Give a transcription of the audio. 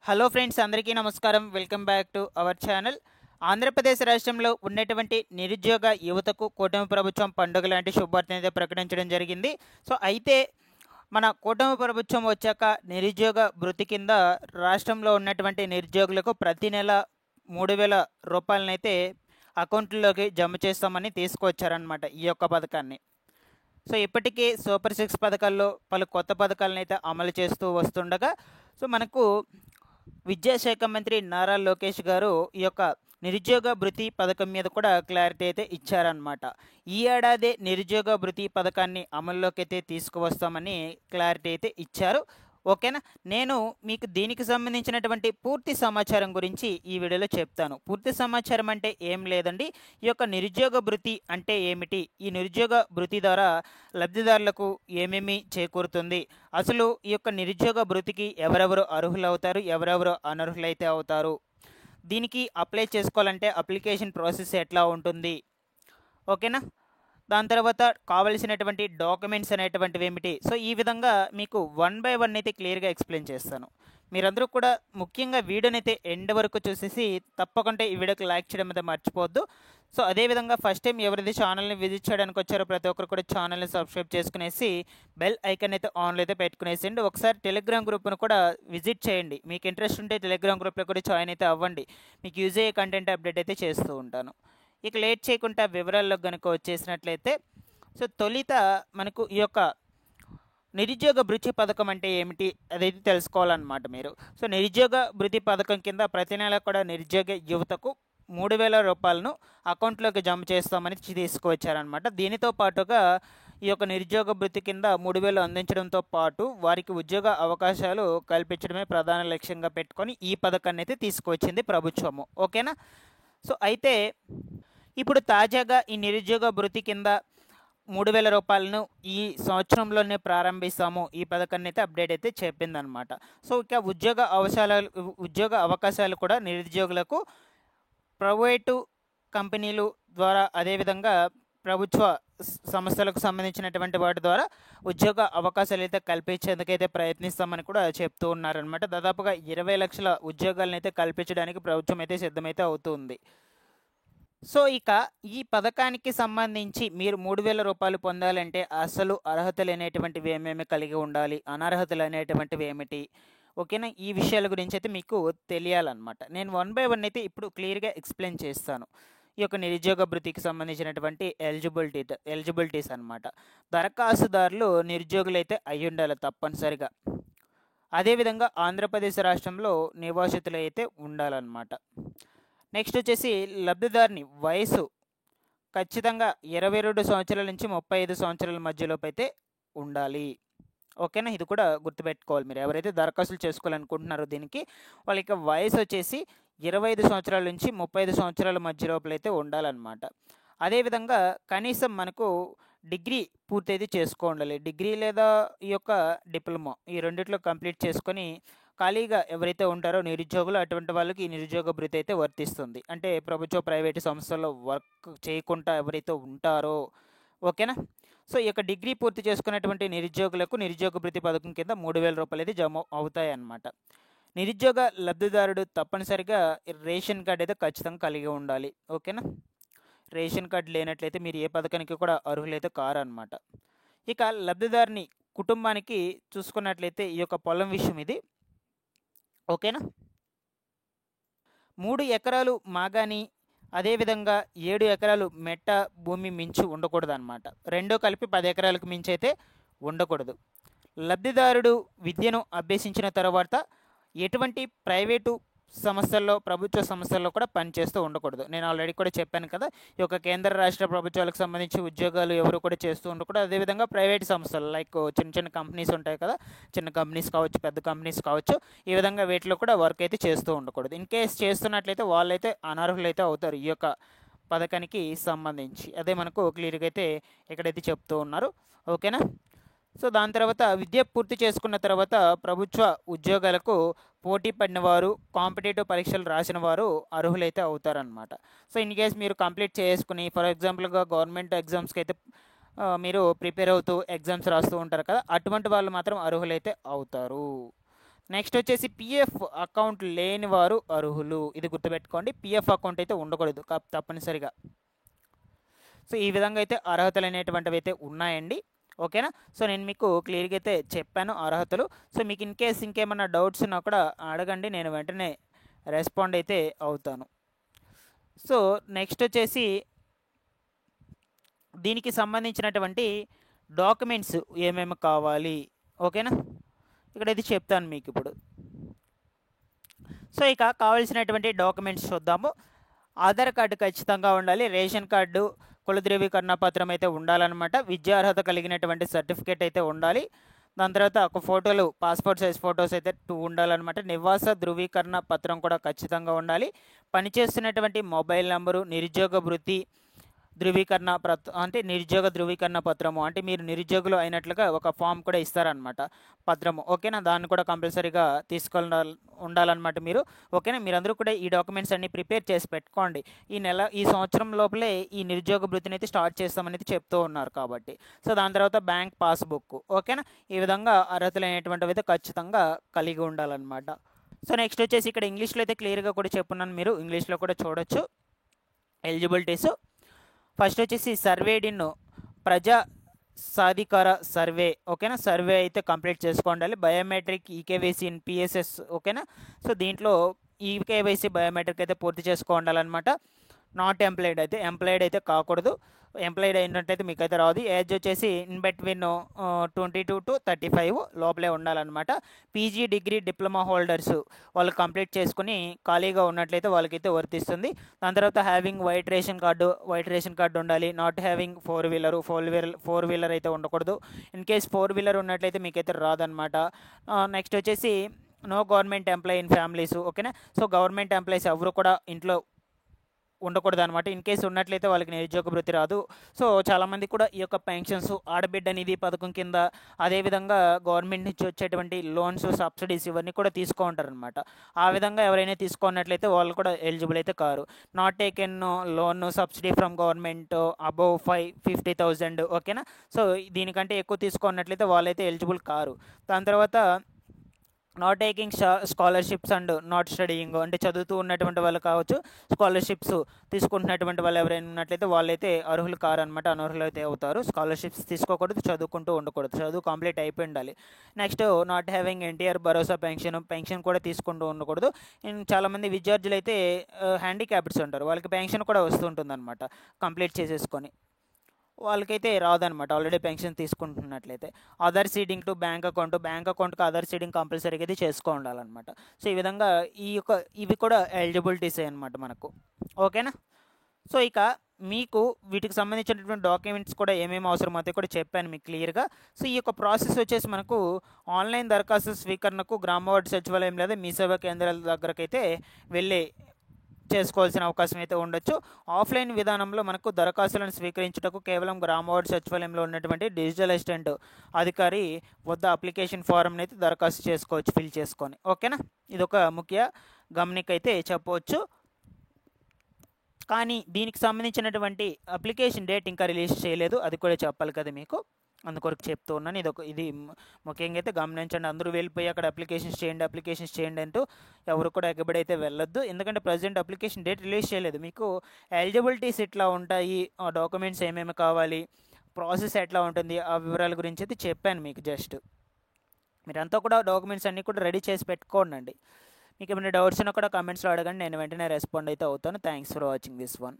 Hello friends, అందరికీ నమస్కారం. Welcome back to our channel. Andhra Pradesh రాష్ట్రంలో ఉన్నటువంటి నిరుద్యోగ యువతకు కూటమి ప్రభుత్వం పండుగ లాంటి శుభార్తను అయితే ప్రకటించడం జరిగింది. అయితే మన కూటమి ప్రభుత్వం వచ్చాక నిరుద్యోగ భృతి కింద రాష్ట్రంలో ఉన్నటువంటి నిరుద్యోగులకు ప్రతి నెల 3,000 రూపాయలనైతే అకౌంట్లోకి జమ చేస్తామని తీసుకువచ్చారనమాట ఈ యొక్క పథకాన్ని. ఇప్పటికీ సూపర్ 6 పథకాల్లో పలు కొత్త పథకాలను అయితే అమలు చేస్తూ వస్తుండగా మనకు విద్యాశాఖ మంత్రి నారా లోకేష్ గారు ఈ యొక్క నిరుద్యోగ భృతి పథకం మీద కూడా క్లారిటీ అయితే ఇచ్చారనమాట. ఈ ఏడాది నిరుద్యోగ భృతి పథకాన్ని అమల్లోకి అయితే తీసుకువస్తామని క్లారిటీ అయితే ఇచ్చారు. ఓకేనా, నేను మీకు దీనికి సంబంధించినటువంటి పూర్తి సమాచారం గురించి ఈ వీడియోలో చెప్తాను. పూర్తి సమాచారం అంటే ఏం లేదండి, ఈ యొక్క నిరుద్యోగ భృతి అంటే ఏమిటి, ఈ నిరుద్యోగ భృతి ద్వారా లబ్ధిదారులకు ఏమేమి చేకూరుతుంది, అసలు ఈ యొక్క నిరుద్యోగ భృతికి ఎవరెవరు అర్హులవుతారు, ఎవరెవరు అనర్హులైతే అవుతారు, దీనికి అప్లై చేసుకోవాలంటే అప్లికేషన్ ప్రాసెస్ ఎట్లా ఉంటుంది, ఓకేనా, దాని తర్వాత కావలసినటువంటి డాక్యుమెంట్స్ అనేటువంటివి ఏమిటి. ఈ విధంగా మీకు 1 బై 1 అయితే క్లియర్గా ఎక్స్ప్లెయిన్ చేస్తాను. మీరందరూ కూడా ముఖ్యంగా వీడియోని అయితే ఎండ్ వరకు చూసేసి తప్పకుండా ఈ వీడియోకి లైక్ చేయడం అయితే మర్చిపోవద్దు. అదేవిధంగా ఫస్ట్ టైం ఎవరైతే ఛానల్ని విజిట్ చేయడానికి వచ్చారో ప్రతి ఒక్కరు కూడా ఛానల్ని సబ్స్క్రైబ్ చేసుకునేసి బెల్ ఐకాన్ అయితే ఆన్లో అయితే పెట్టుకునేసేయండి. ఒకసారి టెలిగ్రామ్ గ్రూప్ను కూడా విజిట్ చేయండి. మీకు ఇంట్రెస్ట్ ఉంటే టెలిగ్రామ్ గ్రూప్లో కూడా జాయిన్ అయితే అవ్వండి. మీకు యూజ్ అయ్యే కంటెంట్ అప్డేట్ అయితే చేస్తూ ఉంటాను. ఇక లేట్ చేయకుండా వివరాల్లో కనుక వచ్చేసినట్లయితే తొలిత మనకు ఈ యొక్క నిరుద్యోగ భృతి పథకం అంటే ఏమిటి అదైతే తెలుసుకోవాలన్నమాట మీరు. నిరుద్యోగ భృతి పథకం కింద ప్రతి నెల కూడా నిరుద్యోగ యువతకు 3,000 రూపాయలను అకౌంట్లోకి జమ చేస్తామని తీసుకువచ్చారనమాట. దీనితో పాటుగా ఈ యొక్క నిరుద్యోగ భృతి కింద 3,000 అందించడంతో పాటు వారికి ఉద్యోగ అవకాశాలు కల్పించడమే ప్రధాన లక్ష్యంగా పెట్టుకొని ఈ పథకాన్ని అయితే తీసుకువచ్చింది ప్రభుత్వము. ఓకేనా. అయితే ఇప్పుడు తాజాగా ఈ నిరుద్యోగ భృతి కింద 3,000 రూపాయలను ఈ సంవత్సరంలోనే ప్రారంభిస్తాము, ఈ పథకాన్ని అయితే అప్డేట్ అయితే చెప్పిందనమాట. ఇక ఉద్యోగ అవకాశాలు కూడా నిరుద్యోగులకు ప్రైవేటు కంపెనీలు ద్వారా, అదేవిధంగా ప్రభుత్వ సంస్థలకు సంబంధించినటువంటి వాటి ద్వారా ఉద్యోగ అవకాశాలు అయితే కల్పించేందుకైతే ప్రయత్నిస్తామని కూడా చెప్తూ ఉన్నారనమాట. దాదాపుగా 20 లక్షల ఉద్యోగాలను అయితే కల్పించడానికి ప్రభుత్వం అయితే సిద్ధమైతే అవుతుంది. ఇక ఈ పథకానికి సంబంధించి మీరు 3,000 రూపాయలు పొందాలంటే అసలు అర్హతలు అనేటువంటివి ఏమేమి కలిగి ఉండాలి, అనర్హతలు అనేటువంటివి ఏమిటి, ఓకేనా, ఈ విషయాల గురించి అయితే మీకు తెలియాలన్నమాట. నేను 1 బై 1 అయితే ఇప్పుడు క్లియర్గా ఎక్స్ప్లెయిన్ చేస్తాను. ఈ యొక్క నిరుద్యోగ భృతికి సంబంధించినటువంటి ఎలిజిబిలిటీస్ అనమాట. దరఖాస్తుదారులు నిరుద్యోగులు అయితే అయి ఉండాలి తప్పనిసరిగా. అదేవిధంగా ఆంధ్రప్రదేశ్ రాష్ట్రంలో నివాసితులు అయితే ఉండాలన్నమాట. నెక్స్ట్ వచ్చేసి లబ్ధిదారుని వయసు ఖచ్చితంగా 22 సంవత్సరాల నుంచి 35 సంవత్సరాల మధ్యలోపు అయితే ఉండాలి. ఓకేనా, ఇది కూడా గుర్తుపెట్టుకోవాలి. మీరు ఎవరైతే దరఖాస్తులు చేసుకోవాలనుకుంటున్నారో దీనికి వాళ్ళకి వయసు వచ్చేసి 25 సంవత్సరాల నుంచి 35 సంవత్సరాల మధ్య లోపల అయితే ఉండాలన్నమాట. అదేవిధంగా కనీసం మనకు డిగ్రీ పూర్తి అయితే ఉండాలి. డిగ్రీ లేదా ఈ యొక్క డిప్లొమా, ఈ రెండిట్లో కంప్లీట్ చేసుకొని ఖాళీగా ఎవరైతే ఉంటారో నిరుద్యోగులు, అటువంటి వాళ్ళకి ఈ నిరుద్యోగ భృతి అయితే వర్తిస్తుంది. అంటే ప్రభుత్వ ప్రైవేటు సంస్థల్లో వర్క్ చేయకుండా ఎవరైతే ఉంటారో, ఓకేనా. ఈ యొక్క డిగ్రీ పూర్తి చేసుకున్నటువంటి నిరుద్యోగులకు నిరుద్యోగ భృతి పథకం కింద 3,000 రూపాయలు అయితే జమ అవుతాయి అన్నమాట. నిరుద్యోగ లబ్ధిదారుడు తప్పనిసరిగా రేషన్ కార్డు అయితే ఖచ్చితంగా కలిగి ఉండాలి. ఓకేనా, రేషన్ కార్డు లేనట్లయితే మీరు ఏ పథకానికి కూడా అర్హులైతే కారు అనమాట. ఇక లబ్ధిదారుని కుటుంబానికి చూసుకున్నట్లయితే ఈ యొక్క పొలం విషయం ఇది. ఓకేనా, 3 ఎకరాలు మాగాని, అదేవిధంగా 7 ఎకరాలు మెట్ట భూమి మించి ఉండకూడదు అనమాట. రెండో కలిపి 10 ఎకరాలకు మించి అయితే ఉండకూడదు. లబ్ధిదారుడు విద్యను అభ్యసించిన తర్వాత ఎటువంటి ప్రైవేటు సంస్థల్లో, ప్రభుత్వ సంస్థల్లో కూడా పనిచేస్తూ ఉండకూడదు. నేను ఆల్రెడీ కూడా చెప్పాను కదా, ఈ యొక్క కేంద్ర రాష్ట్ర ప్రభుత్వాలకు సంబంధించి ఉద్యోగాలు ఎవరు కూడా చేస్తూ ఉండకూడదు. అదేవిధంగా ప్రైవేట్ సంస్థలు లైక్ చిన్న చిన్న కంపెనీస్ ఉంటాయి కదా, చిన్న కంపెనీస్ కావచ్చు, పెద్ద కంపెనీస్ కావచ్చు, ఈ విధంగా వీటిలో కూడా వర్క్ అయితే చేస్తూ ఉండకూడదు. ఇన్ కేస్ చేస్తున్నట్లయితే వాళ్ళైతే అనర్హులైతే అవుతారు ఈ యొక్క పథకానికి సంబంధించి. అదే మనకు క్లియర్గా అయితే ఇక్కడైతే చెప్తూ ఉన్నారు. ఓకేనా. దాని తర్వాత విద్య పూర్తి చేసుకున్న తర్వాత ప్రభుత్వ ఉద్యోగాలకు పోటీ పడిన వారు, కాంపిటేటివ్ పరీక్షలు రాసిన వారు అర్హులైతే అవుతారనమాట. ఇన్ కేస్ మీరు కంప్లీట్ చేసుకుని, ఫర్ ఎగ్జాంపుల్గా గవర్నమెంట్ ఎగ్జామ్స్కి అయితే మీరు ప్రిపేర్ అవుతూ ఎగ్జామ్స్ రాస్తూ ఉంటారు కదా, అటువంటి వాళ్ళు మాత్రం అర్హులైతే అవుతారు. నెక్స్ట్ వచ్చేసి పిఎఫ్ అకౌంట్ లేని వారు అర్హులు. ఇది గుర్తుపెట్టుకోండి, పిఎఫ్ అకౌంట్ అయితే ఉండకూడదు తప్పనిసరిగా. సో ఈ విధంగా అయితే అర్హతలు అనేటువంటివి అయితే ఉన్నాయండి. ఓకేనా. సో నేను మీకు క్లియర్గా అయితే చెప్పాను అర్హతలు. సో మీకు ఇన్ కేస్ ఇంకేమన్నా డౌట్స్ ఉన్నా కూడా అడగండి, నేను వెంటనే రెస్పాండ్ అయితే అవుతాను. సో నెక్స్ట్ వచ్చేసి దీనికి సంబంధించినటువంటి డాక్యుమెంట్స్ ఏమేమి కావాలి, ఓకేనా, ఇక్కడ ఇది చెప్తాను మీకు ఇప్పుడు. సో ఇక కావాల్సినటువంటి డాక్యుమెంట్స్ చూద్దాము. ఆధార్ కార్డు ఖచ్చితంగా ఉండాలి, రేషన్ కార్డు, కుల ధృవీకరణ పత్రం అయితే ఉండాలన్నమాట, విద్యార్హత కలిగినటువంటి సర్టిఫికేట్ అయితే ఉండాలి. దాని తర్వాత ఒక ఫోటోలు, పాస్పోర్ట్ సైజ్ ఫొటోస్ అయితే 2 ఉండాలన్నమాట. నివాస ధృవీకరణ పత్రం కూడా ఖచ్చితంగా ఉండాలి. పనిచేస్తున్నటువంటి మొబైల్ నంబరు, నిరుద్యోగ వృత్తి ధృవీకరణ అంటే నిరుద్యోగ ధృవీకరణ పత్రము, అంటే మీరు నిరుద్యోగులు అయినట్లుగా ఒక ఫామ్ కూడా ఇస్తారనమాట, పత్రము. ఓకేనా, దాన్ని కూడా కంపల్సరీగా ఉండాలన్నమాట మీరు. ఓకేనా, మీరందరూ కూడా ఈ డాక్యుమెంట్స్ అన్ని ప్రిపేర్ చేసి పెట్టుకోండి. ఈ సంవత్సరం లోపలే ఈ నిరుద్యోగ వృత్తిని అయితే స్టార్ట్ చేస్తామని చెప్తూ ఉన్నారు కాబట్టి. సో దాని తర్వాత బ్యాంక్ పాస్బుక్. ఓకేనా, ఈ విధంగా అర్హతలు అనేటువంటివి అయితే ఖచ్చితంగా కలిగి ఉండాలన్నమాట. సో నెక్స్ట్ వచ్చేసి ఇక్కడ ఇంగ్లీష్లో అయితే క్లియర్గా కూడా చెప్పున్నాను, మీరు ఇంగ్లీష్లో కూడా చూడొచ్చు ఎలిజిబిలిటీస్. ఫస్ట్ వచ్చేసి సర్వేడ్ ఇన్ ప్రజా సాధికార సర్వే. ఓకేనా, సర్వే అయితే కంప్లీట్ చేసుకోండి. Biometric eKYC in PSS. ఓకేనా, సో దీంట్లో ఈకేవైసీ బయోమెట్రిక్ అయితే పూర్తి చేసుకోండాలన్నమాట. నాట్ ఎంప్లాయిడ్ అయితే కాకూడదు. ఎంప్లాయిడ్ అయినట్టయితే మీకు అయితే రాదు. ఏజ్ వచ్చేసి ఇన్ బిట్వీన్ 22 to 35 లోపలే ఉండాలన్నమాట. పీజీ, డిగ్రీ, డిప్లొమా హోల్డర్స్ వాళ్ళు కంప్లీట్ చేసుకుని ఖాళీగా ఉన్నట్లయితే వాళ్ళకైతే వర్తిస్తుంది. దాని తర్వాత హ్యావింగ్ వైట్ రేషన్ కార్డు ఉండాలి. నాట్ హ్యావింగ్ ఫోర్ వీలర్ అయితే ఉండకూడదు. ఇన్ కేస్ 4 వీలర్ ఉన్నట్లయితే మీకైతే రాదనమాట. నెక్స్ట్ వచ్చేసి no government employee in families. ఓకేనా, సో గవర్నమెంట్ ఎంప్లాయీస్ ఎవరు కూడా ఇంట్లో ఉండకూడదు అనమాట. ఇన్ కేసు ఉన్నట్లయితే వాళ్ళకి నిరుద్యోగ వృత్తి రాదు. సో చాలామంది కూడా ఈ యొక్క పెన్షన్స్, ఆడబిడ్డ నిధి పథకం కింద, అదేవిధంగా గవర్నమెంట్ నుంచి వచ్చేటువంటి లోన్స్, సబ్సిడీస్ ఇవన్నీ కూడా తీసుకుంటారనమాట. ఆ విధంగా ఎవరైనా తీసుకున్నట్లయితే వాళ్ళు కూడా ఎలిజిబుల్ అయితే car. Not taken loan subsidy from government above 50,000. ఓకేనా, సో దీనికంటే ఎక్కువ తీసుకున్నట్లయితే వాళ్ళైతే ఎలిజిబుల్ కారు. దాని తర్వాత not taking scholarships and not studying, అంటే చదువుతూ ఉన్నటువంటి వాళ్ళు కావచ్చు, స్కాలర్షిప్స్ తీసుకుంటున్నటువంటి వాళ్ళు ఎవరైనా ఉన్నట్లయితే వాళ్ళైతే అర్హులు కారు అనమాట, అనర్హులు అయితే అవుతారు. స్కాలర్షిప్స్ తీసుకోకూడదు, చదువుకుంటూ ఉండకూడదు, చదువు కంప్లీట్ అయిపోయి ఉండాలి. Next not having NTR Bharosa pension కూడా తీసుకుంటూ ఉండకూడదు. చాలామంది విద్యార్థులు అయితే హ్యాండిక్యాప్డ్స్ ఉంటారు, వాళ్ళకి పెన్షన్ కూడా వస్తుంటుంది అనమాట కంప్లీట్ చేసేసుకొని, వాళ్ళకైతే రాదనమాట ఆల్రెడీ పెన్షన్ తీసుకుంటున్నట్లయితే. ఆధార్ సీడింగ్ టు బ్యాంక్ అకౌంట్కి ఆధార్ సీడింగ్ కంపల్సరీగా అయితే చేసుకో ఉండాలన్నమాట. సో ఈ విధంగా ఇవి కూడా ఎలిజిబిలిటీసే అనమాట మనకు. ఓకేనా, సో ఇక మీకు వీటికి సంబంధించినటువంటి డాక్యుమెంట్స్ కూడా ఏమేమి అవసరం అయితే కూడా చెప్పాను మీకు క్లియర్గా. సో ఈ యొక్క ప్రాసెస్ వచ్చేసి మనకు ఆన్లైన్ దరఖాస్తు స్వీకరణకు గ్రామ వార్డు సచివాలయం లేదా మీ సేవా కేంద్రాల దగ్గరకైతే వెళ్ళి చేసుకోవాల్సిన అవకాశం అయితే ఉండొచ్చు. ఆఫ్లైన్ విధానంలో మనకు దరఖాస్తులను స్వీకరించుటకు కేవలం గ్రామ వార్డు సచివాలయంలో ఉన్నటువంటి డిజిటల్ అసిస్టెంట్ అధికారి వద్ద అప్లికేషన్ ఫారంని అయితే దరఖాస్తు చేసుకోవచ్చు ఫిల్ చేసుకొని. ఓకేనా, ఇదొక ముఖ్య గమనిక అయితే చెప్పవచ్చు. కానీ దీనికి సంబంధించినటువంటి అప్లికేషన్ డేట్ ఇంకా రిలీజ్ చేయలేదు, అది కూడా చెప్పాలి కదా మీకు, అందుకొరకు చెప్తూ ఉన్నాను. ఇది ముఖ్యంగా అయితే గమనించండి. అందరూ వెళ్ళిపోయి అక్కడ అప్లికేషన్స్ చేయండి అంటూ ఎవరు కూడా ఎగబడి అయితే వెళ్ళొద్దు, ఎందుకంటే ప్రజెంట్ అప్లికేషన్ డేట్ రిలీజ్ చేయలేదు. మీకు ఎలిజిబిలిటీస్ ఎట్లా ఉంటాయి, డాక్యుమెంట్స్ ఏమేమి కావాలి, ప్రాసెస్ ఎట్లా ఉంటుంది, ఆ వివరాల గురించి అయితే చెప్పాను మీకు. జస్ట్ మీరంతా కూడా డాక్యుమెంట్స్ అన్నీ కూడా రెడీ చేసి పెట్టుకోండి. మీకు ఏమైనా డౌట్స్ ఉన్నా కూడా కామెంట్స్లో అడగండి, నేను వెంటనే రెస్పాండ్ అయితే అవుతాను. Thanks for watching this one.